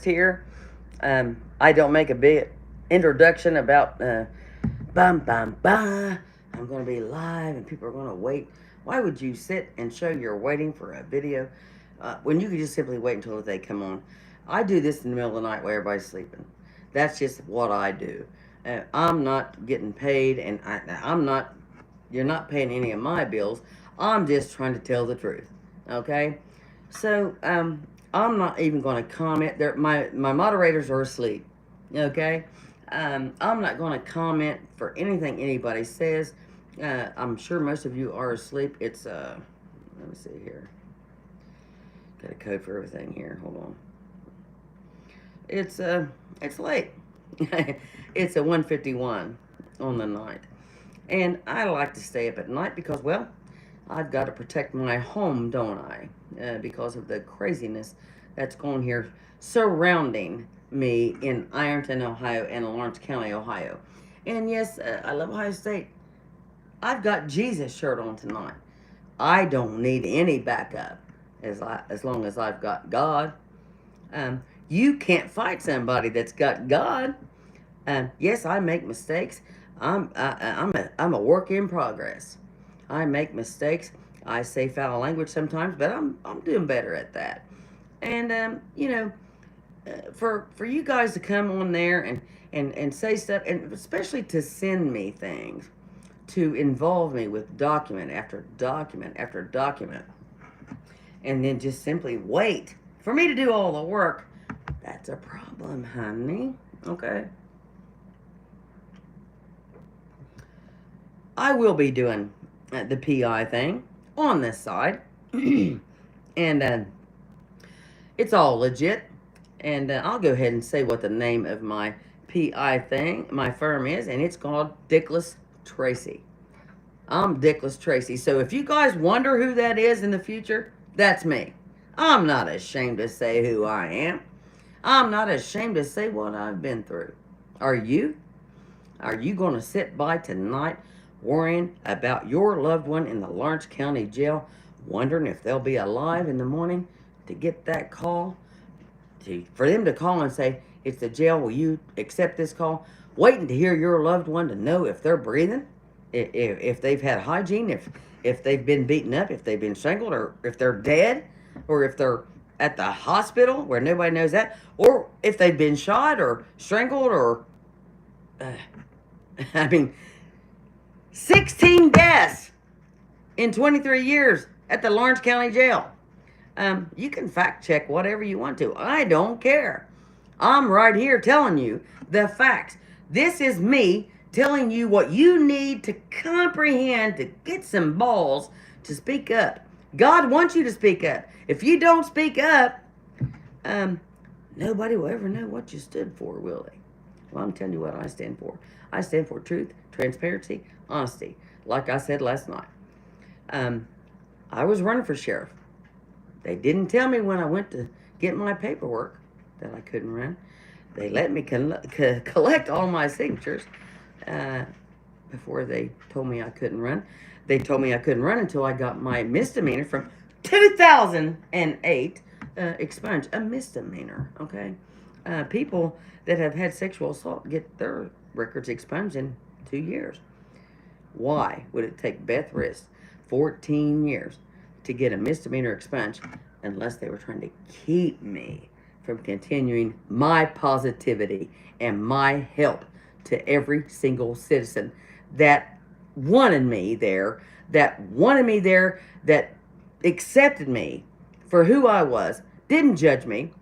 Rist here. I don't make a big introduction about bum bum bum. I'm going to be live and people are going to wait. Why would you sit and show you're waiting for a video when you could just simply wait until they come on? I do this in the middle of the night while everybody's sleeping. That's just what I do. I'm not getting paid, and I'm not. You're not paying any of my bills. I'm just trying to tell the truth. Okay, so I'm not even going to comment. My moderators are asleep. Okay, I'm not going to comment for anything anybody says. I'm sure most of you are asleep. It's let me see here. Got a code for everything here. Hold on. It's late. It's a 1:51 on the night. And I like to stay up at night because, well, I've got to protect my home, don't I? Because of the craziness that's going here surrounding me in Ironton, Ohio, and Lawrence County, Ohio. And yes, I love Ohio State. I've got Jesus shirt on tonight. I don't need any backup as long as I've got God. You can't fight somebody that's got God. Yes, I make mistakes. I'm a work in progress. I make mistakes. I say foul language sometimes, but I'm doing better at that. And for you guys to come on there and say stuff, and especially to send me things, to involve me with document after document after document, and then just simply wait for me to do all the work, that's a problem, honey. Okay. I will be doing the PI thing on this side. And it's all legit. And I'll go ahead and say what the name of my PI thing, my firm is, and it's called Dickless Tracy. I'm Dickless Tracy. So if you guys wonder who that is in the future, that's me. I'm not ashamed to say who I am. I'm not ashamed to say what I've been through. Are you? Are you going to sit by tonight worrying about your loved one in the Lawrence County Jail, wondering if they'll be alive in the morning to get that call? For them to call and say, it's the jail, will you accept this call? Waiting to hear your loved one to know if they're breathing, if they've had hygiene, if they've been beaten up, if they've been strangled, or if they're dead, or if they're at the hospital where nobody knows that, or if they've been shot or strangled, or I mean, 16 deaths in 23 years at the Lawrence County Jail. You can fact check whatever you want to. I don't care. I'm right here telling you the facts. This is me telling you what you need to comprehend to get some balls to speak up. God wants you to speak up. If you don't speak up, nobody will ever know what you stood for, will they? Well, I'm telling you what I stand for. I stand for truth, transparency, honesty. Like I said last night, I was running for sheriff. They didn't tell me when I went to get my paperwork that I couldn't run. They let me collect all my signatures before they told me I couldn't run. They told me I couldn't run until I got my misdemeanor from 2008 expunged. A misdemeanor, okay? People that have had sexual assault get their records expunged in 2 years. Why would it take Beth Rist 14 years to get a misdemeanor expunged unless they were trying to keep me from continuing my positivity and my help to every single citizen that wanted me there, that accepted me for who I was, didn't judge me,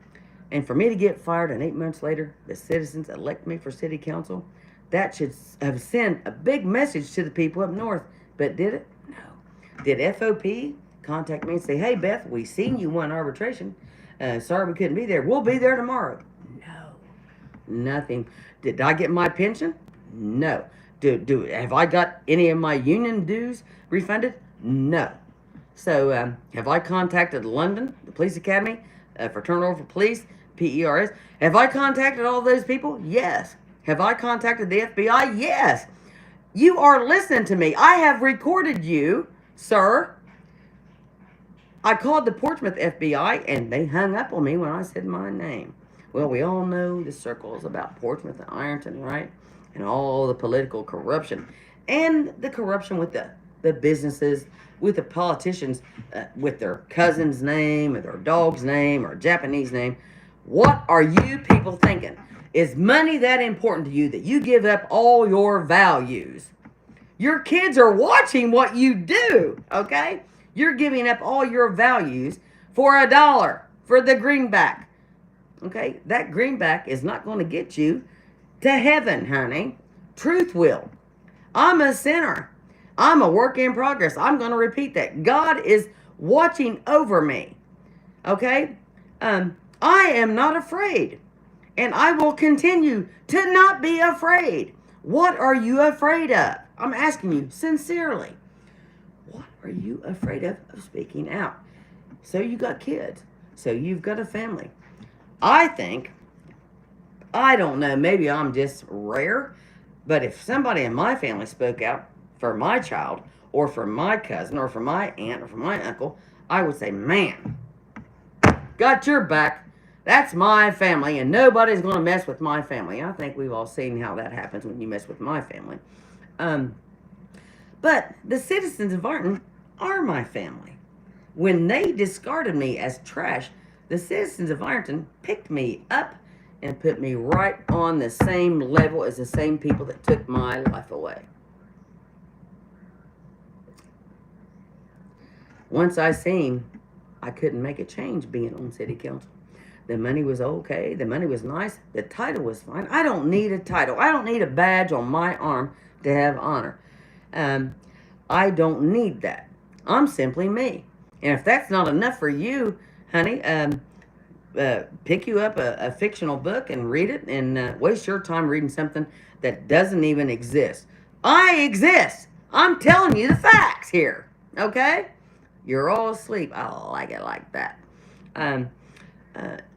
and for me to get fired and 8 months later, the citizens elect me for city council? That should have sent a big message to the people up north. But did it? No. Did FOP contact me and say, hey, Beth, we seen you won arbitration. Sorry we couldn't be there. We'll be there tomorrow. No. Nothing. Did I get my pension? No. Have I got any of my union dues refunded? No. So have I contacted London, the police academy, for turnover for police, PERS? Have I contacted all those people? Yes. Have I contacted the FBI? Yes. You are listening to me. I have recorded you, sir. I called the Portsmouth FBI, and they hung up on me when I said my name. Well, we all know the circle is about Portsmouth and Ironton, right? And all the political corruption and the corruption with the businesses, with the politicians, with their cousin's name or their dog's name or Japanese name. What are you people thinking? Is money that important to you that you give up all your values? Your kids are watching what you do, okay? You're giving up all your values for $1 for the greenback. Okay, that greenback is not going to get you to heaven, honey. Truth will. I'm a sinner. I'm a work in progress. I'm going to repeat that. God is watching over me. Okay? I am not afraid. And I will continue to not be afraid. What are you afraid of? I'm asking you sincerely. What are you afraid of speaking out? So you got kids. So you've got a family. I think, I don't know, maybe I'm just rare, but if somebody in my family spoke out for my child, or for my cousin, or for my aunt, or for my uncle, I would say, man, got your back. That's my family, and nobody's going to mess with my family. I think we've all seen how that happens when you mess with my family. But the citizens of Ironton are my family. When they discarded me as trash, the citizens of Ironton picked me up and put me right on the same level as the same people that took my life away. Once I seen I couldn't make a change being on city council. The money was okay. The money was nice. The title was fine. I don't need a title. I don't need a badge on my arm to have honor. I don't need that. I'm simply me. And if that's not enough for you, honey, pick you up a fictional book and read it, and waste your time reading something that doesn't even exist. I exist. I'm telling you the facts here. Okay? You're all asleep. I like it like that.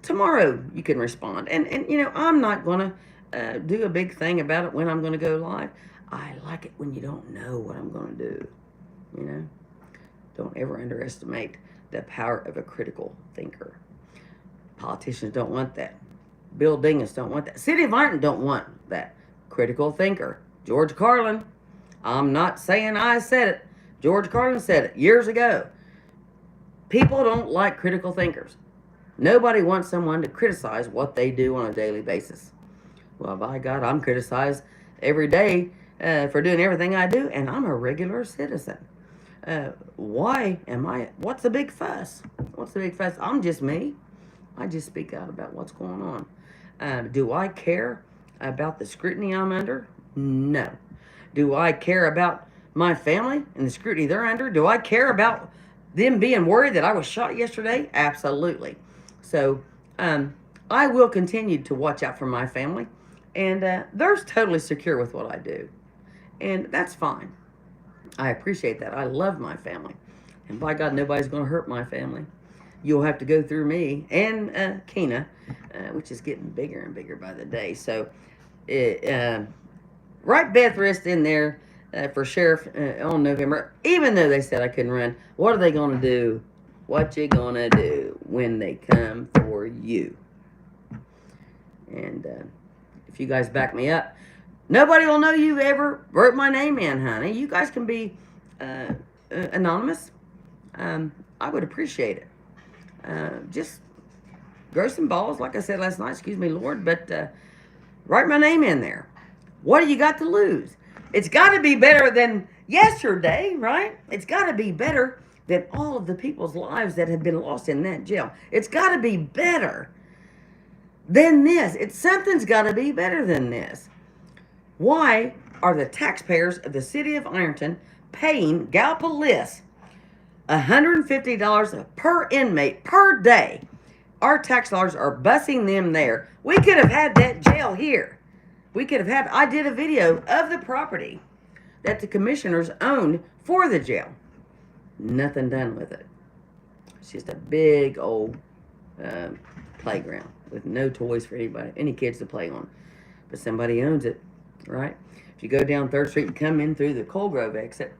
Tomorrow you can respond. And you know, I'm not going to do a big thing about it when I'm going to go live. I like it when you don't know what I'm going to do. You know? Don't ever underestimate the power of a critical thinker. Politicians don't want that. Bill Dingus don't want that. City of Ironton don't want that. Critical thinker. George Carlin. I'm not saying I said it. George Carlin said it years ago. People don't like critical thinkers. Nobody wants someone to criticize what they do on a daily basis. Well, by God, I'm criticized every day for doing everything I do, and I'm a regular citizen. What's the big fuss? What's the big fuss? I'm just me. I just speak out about what's going on. Do I care about the scrutiny I'm under? No. Do I care about my family and the scrutiny they're under? Do I care about them being worried that I was shot yesterday? Absolutely. So I will continue to watch out for my family, and they're totally secure with what I do, and that's fine. I appreciate that. I love my family, and by God, nobody's going to hurt my family. You'll have to go through me and Kina, which is getting bigger and bigger by the day. So write Beth Rist in there for sheriff on November. Even though they said I couldn't run, what are they going to do? What you going to do when they come for you? And if you guys back me up, nobody will know you ever wrote my name in, honey. You guys can be anonymous. I would appreciate it. Just grow some balls, like I said last night, excuse me, Lord, but write my name in there. What do you got to lose? It's got to be better than yesterday, right? It's got to be better than all of the people's lives that have been lost in that jail. It's got to be better than this. Something's got to be better than this. Why are the taxpayers of the city of Ironton paying Gallipolis $150 per inmate per day? Our tax dollars are busing them there. We could have had that jail here. I did a video of the property that the commissioners owned for the jail. Nothing done with it. It's just a big old playground with no toys for any kids to play on. But somebody owns it, right? If you go down 3rd Street and come in through the Colgrove exit,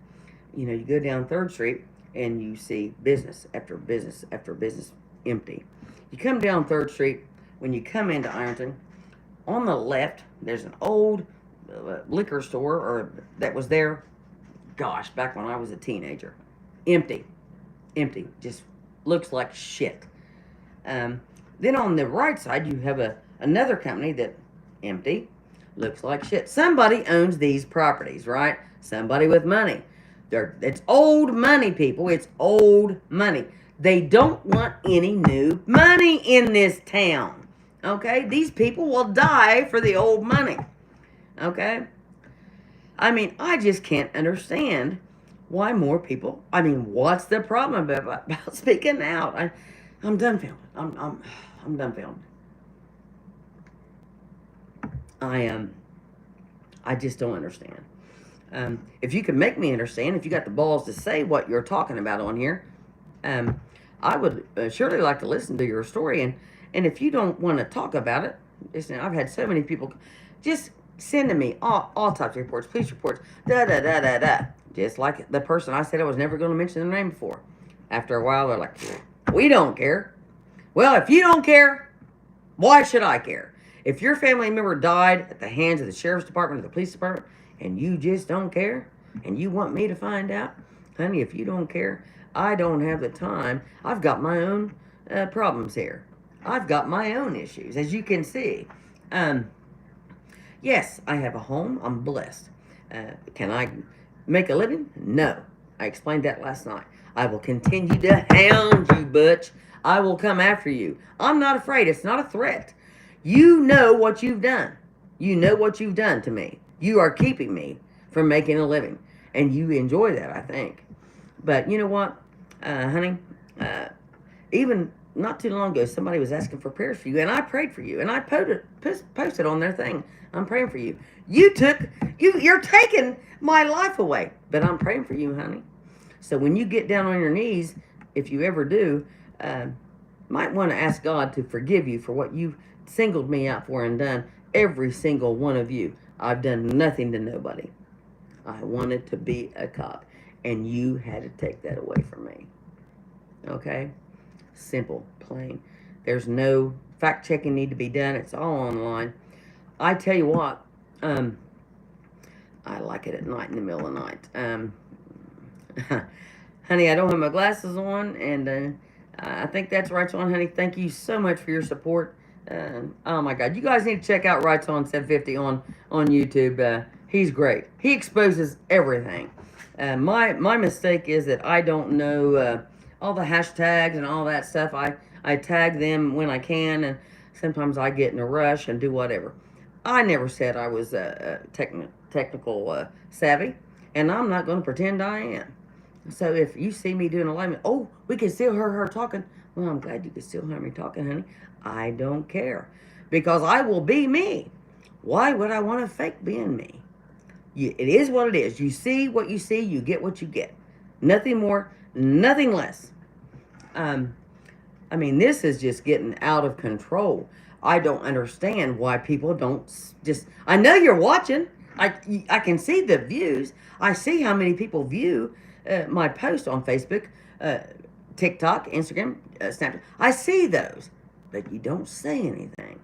you know, you go down 3rd Street and you see business after business after business empty. You come down 3rd Street when you come into Ironton, on the left, there's an old liquor store, or that was there, gosh, back when I was a teenager. Empty. Empty. Just looks like shit. Then on the right side, you have another company that empty, looks like shit. Somebody owns these properties, right? Somebody with money. It's old money, people. It's old money. They don't want any new money in this town. Okay? These people will die for the old money. Okay? I mean, I just can't understand why more people. I mean, what's the problem about speaking out? I'm dumbfounded. I'm dumbfounded. I just don't understand. If you can make me understand, if you got the balls to say what you're talking about on here, I would surely like to listen to your story. And if you don't want to talk about it, listen, I've had so many people just sending me all types of reports, police reports, da. Just like the person I said I was never going to mention their name before. After a while, they're like, we don't care. Well, if you don't care, why should I care? If your family member died at the hands of the sheriff's department or the police department, and you just don't care, and you want me to find out, honey, if you don't care, I don't have the time. I've got my own problems here. I've got my own issues, as you can see. Yes, I have a home. I'm blessed. Can I make a living? No. I explained that last night. I will continue to hound you, Butch. I will come after you. I'm not afraid. It's not a threat. You know what you've done. You know what you've done to me. You are keeping me from making a living. And you enjoy that, I think. But you know what, honey? Even not too long ago, somebody was asking for prayers for you. And I prayed for you. And I posted on their thing. I'm praying for you. You're taking my life away. But I'm praying for you, honey. So when you get down on your knees, if you ever do, might want to ask God to forgive you for what you've singled me out for and done. Every single one of you. I've done nothing to nobody. I wanted to be a cop. And you had to take that away from me. Okay? Simple, plain. There's no fact checking need to be done. It's all online. I tell you what, I like it at night, in the middle of the night. Honey, I don't have my glasses on, and I think that's Rights On, honey. Thank you so much for your support. Oh my God, you guys need to check out Rights On 750 on YouTube. He's great. He exposes everything. My mistake is that I don't know all the hashtags and all that stuff. I tag them when I can, and sometimes I get in a rush and do whatever. I never said I was technical savvy, and I'm not going to pretend I am. So if you see me doing a live, oh, we can still hear her talking. Well, I'm glad you can still hear me talking, honey. I don't care, because I will be me. Why would I want to fake being me? It is what it is. You see what you see. You get what you get. Nothing more, nothing less. I mean, this is just getting out of control. I don't understand why people don't just... I know you're watching. I can see the views. I see how many people view my post on Facebook, TikTok, Instagram, Snapchat. I see those. But you don't say anything.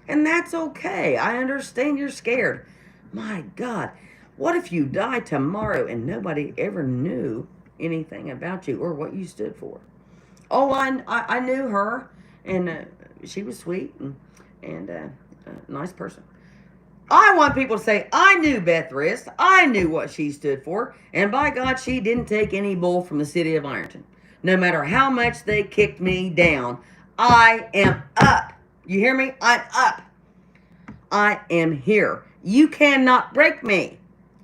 And that's okay. I understand you're scared. My God. What if you die tomorrow and nobody ever knew anything about you or what you stood for? Oh, I knew her, and she was sweet and a nice person. I want people to say, I knew Beth Rist. I knew what she stood for. And by God, she didn't take any bull from the city of Ironton. No matter how much they kicked me down, I am up. You hear me? I'm up. I am here. You cannot break me.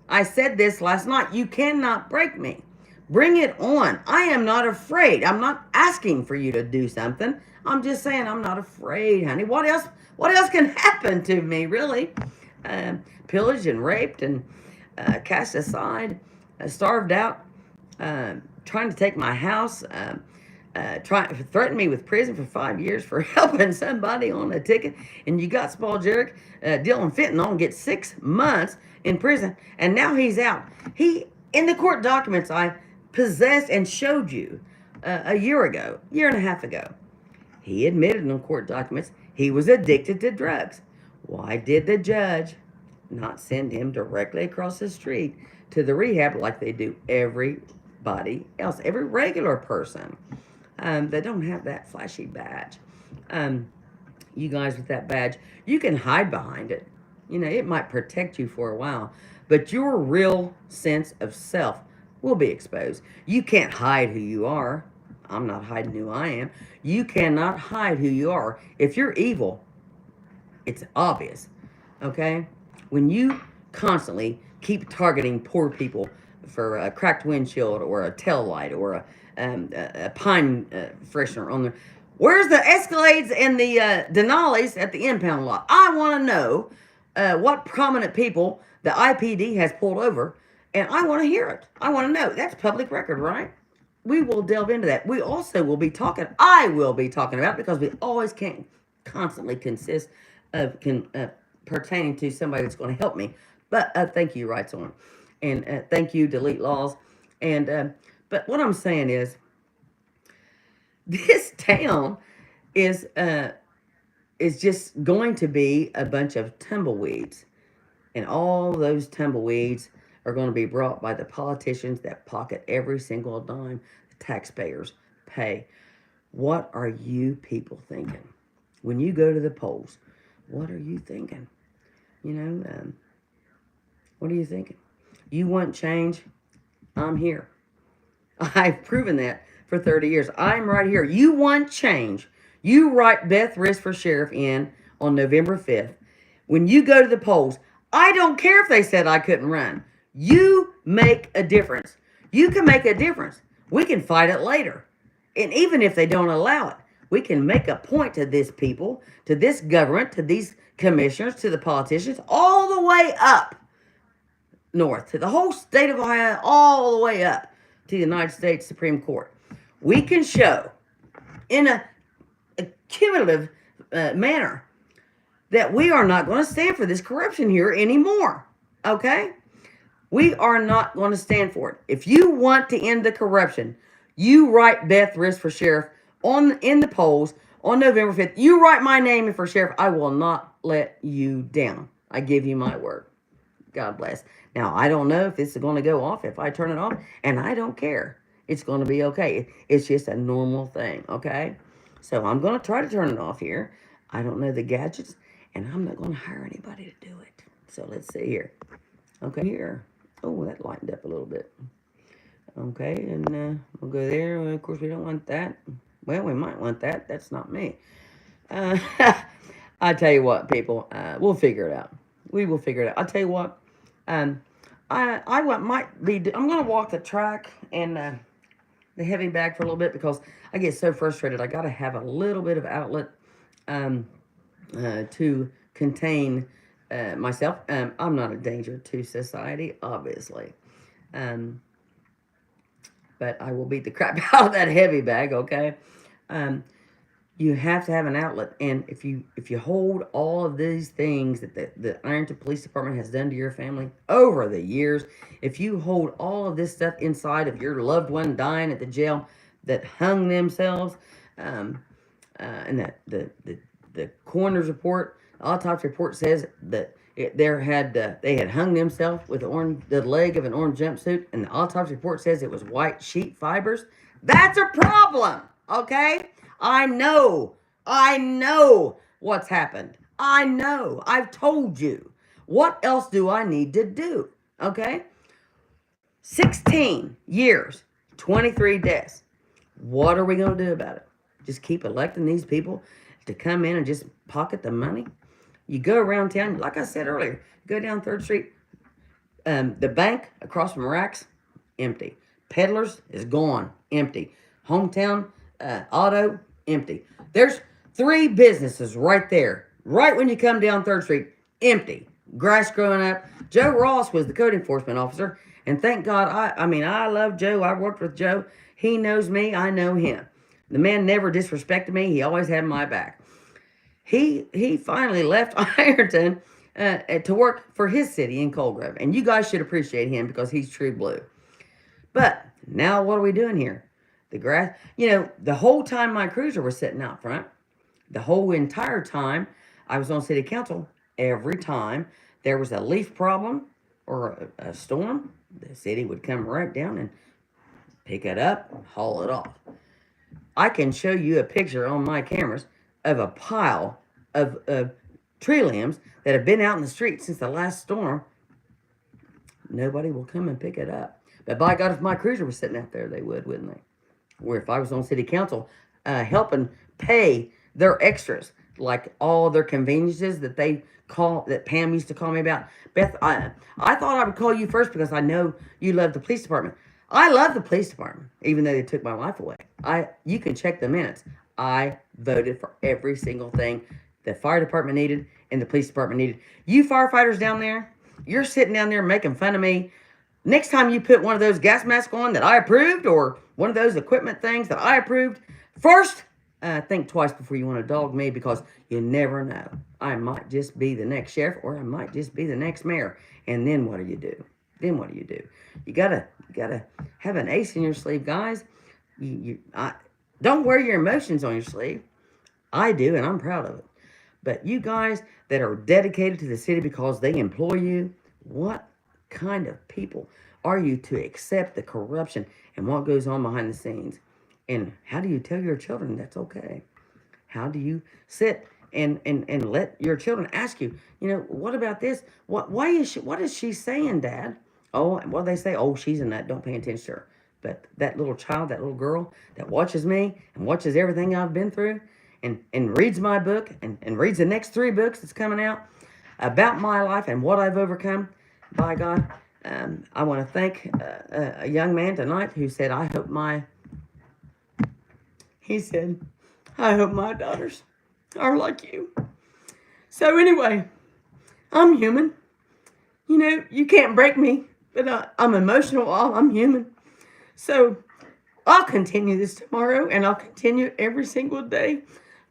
I said this last night. You cannot break me. Bring it on. I am not afraid. I'm not asking for you to do something. I'm just saying I'm not afraid, honey. What else can happen to me, really? Pillaged and raped and cast aside, starved out, trying to take my house, threatened me with prison for 5 years for helping somebody on a ticket. And you got Paul Jarek dealing fentanyl and gets 6 months in prison. And now he's out. In the court documents I possessed and showed you a year and a half ago, he admitted in the court documents He was addicted to drugs. Why did the judge not send him directly across the street to the rehab like they do everybody else, every regular person? They don't have that flashy badge. Um, you guys with that badge, you can hide behind it. You know, it might protect you for a while, but your real sense of self will be exposed. You can't hide who you are. I'm not hiding who I am. You cannot hide who you are. If you're evil, it's obvious. Okay? When you constantly keep targeting poor people for a cracked windshield or a tail light or a pine freshener on there, where's the Escalades and the Denali's at the impound lot? I want to know what prominent people the IPD has pulled over, and I want to hear it. I want to know. That's public record, right? We will delve into that. We also will be talking, I will be talking about, because we always can't constantly consist of pertaining to somebody that's going to help me. But thank you, Rights On. And thank you, Delete Laws. And but what I'm saying is, this town is just going to be a bunch of tumbleweeds. And all those tumbleweeds are going to be brought by the politicians that pocket every single dime the taxpayers pay. What are you people thinking? When you go to the polls, what are you thinking? You know, what are you thinking? You want change? I'm here. I've proven that for 30 years. I'm right here. You want change? You write Beth Rist for sheriff in on November 5th. When you go to the polls, I don't care if they said I couldn't run. You make a difference. You can make a difference. We can fight it later. And even if they don't allow it, we can make a point to this people, to this government, to these commissioners, to the politicians, all the way up north, to the whole state of Ohio, all the way up to the United States Supreme Court. We can show in a cumulative manner that we are not going to stand for this corruption here anymore. Okay? We are not going to stand for it. If you want to end the corruption, you write Beth Rist for sheriff in the polls on November 5th. You write my name in for sheriff. I will not let you down. I give you my word. God bless. Now, I don't know if this is going to go off, if I turn it off, and I don't care. It's going to be okay. It's just a normal thing, okay? So I'm going to try to turn it off here. I don't know the gadgets, and I'm not going to hire anybody to do it. So let's see here. Okay, here. Oh, that lightened up a little bit. Okay, and we'll go there. Well, of course, we don't want that. Well, we might want that. That's not me. I tell you what, people, we'll figure it out. We will figure it out. I'll tell you what. I might be. I'm going to walk the track and the heavy bag for a little bit because I get so frustrated. I got to have a little bit of outlet to contain myself. I'm not a danger to society, obviously. But I will beat the crap out of that heavy bag, okay? You have to have an outlet, and if you hold all of these things that the Ironton Police Department has done to your family over the years, if you hold all of this stuff inside of your loved one dying at the jail that hung themselves, and that the coroner's report, the autopsy report says that they had hung themselves with the leg of an orange jumpsuit, and the autopsy report says it was white sheet fibers. That's a problem, okay? I know what's happened. I know. I've told you. What else do I need to do? Okay? 16 years, 23 deaths. What are we going to do about it? Just keep electing these people to come in and just pocket the money? You go around town, like I said earlier, go down 3rd Street. The bank across from Racks, empty. Peddlers is gone, empty. Hometown auto, empty. There's 3 businesses right there. Right when you come down 3rd Street, empty. Grass growing up. Joe Ross was the code enforcement officer. And thank God, I love Joe. I worked with Joe. He knows me. I know him. The man never disrespected me. He always had my back. He finally left Ironton to work for his city in Cold Grove. And you guys should appreciate him because he's true blue. But now what are we doing here? The grass, the whole time my cruiser was sitting out front, The whole entire time I was on city council, every time there was a leaf problem or a storm, the city would come right down and pick it up and haul it off. I can show you a picture on my cameras of a pile of tree limbs that have been out in the street since the last storm. Nobody will come and pick it up. But by God, if my cruiser was sitting out there, they would, wouldn't they? Or if I was on city council, helping pay their extras, like all their conveniences that Pam used to call me about. Beth, I thought I would call you first because I know you love the police department. I love the police department, even though they took my life away. You can check the minutes. I voted for every single thing the fire department needed and the police department needed. You firefighters down there, you're sitting down there making fun of me. Next time you put one of those gas masks on that I approved or one of those equipment things that I approved, first, think twice before you want to dog me, because you never know. I might just be the next sheriff or I might just be the next mayor. And then what do you do? Then what do you do? You gotta have an ace in your sleeve, guys. Don't wear your emotions on your sleeve. I do, and I'm proud of it. But you guys that are dedicated to the city because they employ you, what kind of people are you to accept the corruption and what goes on behind the scenes? And how do you tell your children that's okay? How do you sit and let your children ask you, what about this? What is she saying, Dad? Oh, what do they say? Oh, she's a nut. Don't pay attention to her. But that little child, that little girl that watches me and watches everything I've been through and reads my book and reads the next 3 books that's coming out about my life and what I've overcome, by God, I want to thank a young man tonight who said, I hope my daughters are like you. So anyway, I'm human. You can't break me, but I'm emotional. I'm human. So I'll continue this tomorrow, and I'll continue every single day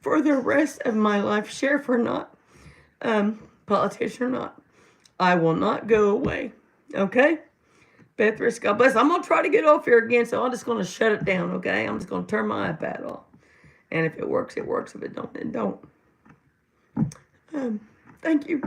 for the rest of my life, sheriff or not, politician or not. I will not go away. Okay? Beth Rist, God bless. I'm going to try to get off here again, so I'm just going to shut it down, okay? I'm just going to turn my iPad off. And if it works, it works. If it don't, it don't. Thank you.